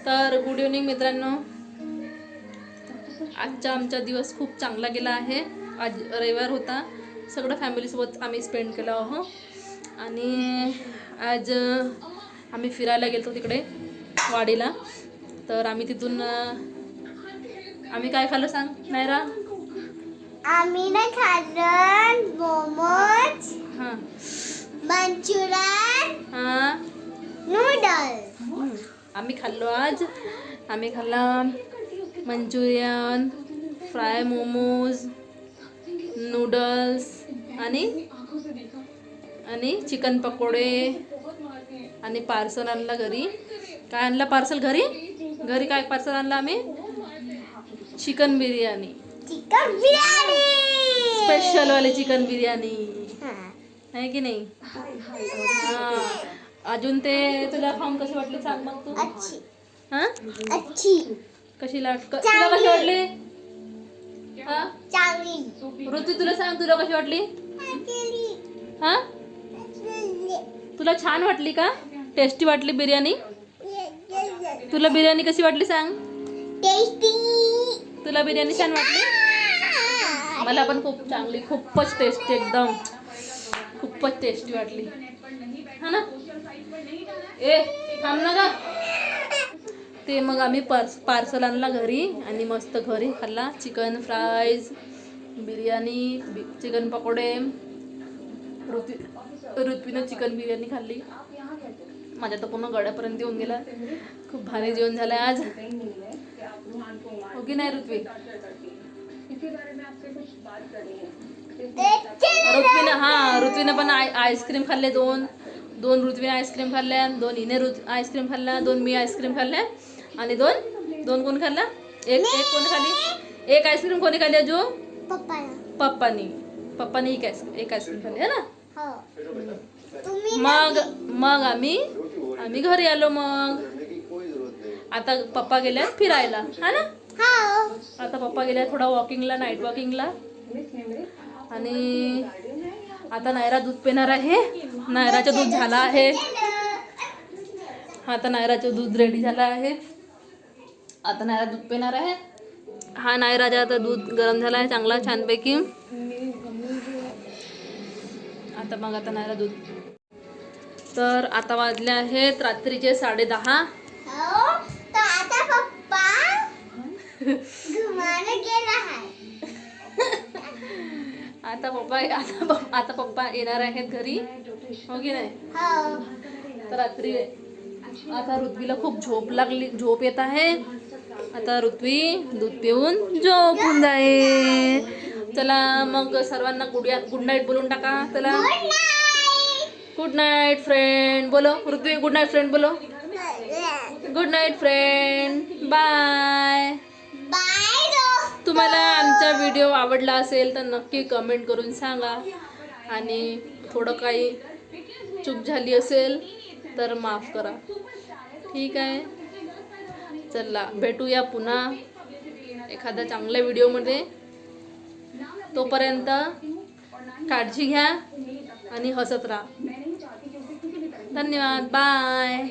तर good evening मित्रांनो. आजचा आमचा दिवस खूप चांगला गेला आहे. आज रविवार होता. सगळं फॅमिलीसोबत आम्ही स्पेंड केला आहो. आणि आज आम्ही फिरायला गेलो तिकडे वाडीला. तर आम्ही तिथून आम्ही काय खाल्लं सांग नायरा? आम्ही ना खाल्लं मोमोज, हां, मंचुरियन, हां, नूडल्स. आम्ही खाल्लो आज. आम्ही खाल्ला मंचुरियन, फ्राय मोमोज, नूडल्स आणि चिकन पकोडे आणि पार्सल आणला घरी. काय आणलं पार्सल घरी? घरी काय पार्सल आणलं आम्ही? Chicken biryani. Chicken biryani, special वाली चिकन बिर्याणी आहे की नाही? हां. अजून ते तुला खाऊन कशी वाटली सांग मग तू. अच्छी हां, अच्छी तुला कशी वाटली? हां, चांगली. ऋतू तुला सांग, तुला कशी वाटली? हां, तुला छान वाटली का? टेस्टी वाटली बिर्याणी? तुला बिर्याणी कशी वाटली सांग? टेस्टी. तुला बिर्याणी छान वाटली? मला पण खूप चांगली, खूपच टेस्टी, एकदम खूपच टेस्टी वाटली. हा ना? ए थांब ना का. ते मग आम्ही पार्सल आणला घरी आणि मस्त घरी खाल्ला. चिकन फ्राईज, बिर्याणी, चिकन पकोडे. ऋत्वीनं चिकन बिर्याणी खाल्ली. माझ्या तर पूर्ण गळ्यापर्यंत येऊन गेला. खूप भारी जेवण झालं आज, हो की नाही ऋत्वी? ऋत्वीनं पण आईस्क्रीम खाल्ले. दोन ऋत्वीने आईस्क्रीम खाल्ल्या, 2 हिने आईस्क्रीम खाल्ल्या, 2 मी आईस्क्रीम खाल्ल्या आणि दोन कोण खाल्ला? एक कोण खाली? एक आईस्क्रीम कोणी खाल्ली? अजू पप्पानी एक आईस्क्रीम खाल्ली है ना. मग आम्ही घरी आलो. मग आता पप्पा गेले फिरायला, हा ना. आता पप्पा गेले थोडा वॉकिंगला, नाईट वॉकिंगला. आणि आता नायरा दूध पिणार आहे. नायराचं दूध झालं आहे. आता नायराचं दूध रेडी झालं आहे. आता नायरा दूध पिणार आहे. हा नायराचा आता दूध गरम झाला आहे चांगला छानपैकी. आता नायरा दूध. तर आता वाजले आहेत रात्रीचे 10:30. आता पप्पा येणार आहेत घरी, हो की नाही? तर रात्री आता ऋत्वीला खूप झोप येत आहे. आता ऋत्वी दूध पिऊन झोपून जाईल. चला मग सर्वांना गुड नाईट बोलून टाका. चला गुड नाईट फ्रेंड बोलो. ऋत्वी गुड नाईट फ्रेंड बोलो. Good night friend. बाय. तुम्हाला आमचा व्हिडिओ आवडला असेल तर नक्की कमेंट करून सांगा. आणि थोडं काही चूक झाली असेल तर माफ करा, ठीक आहे? चला भेटूया पुन्हा एखाद्या चांगल्या व्हिडिओमध्ये. तोपर्यंत काळजी घ्या आणि हसत राहा. धन्यवाद. बाय.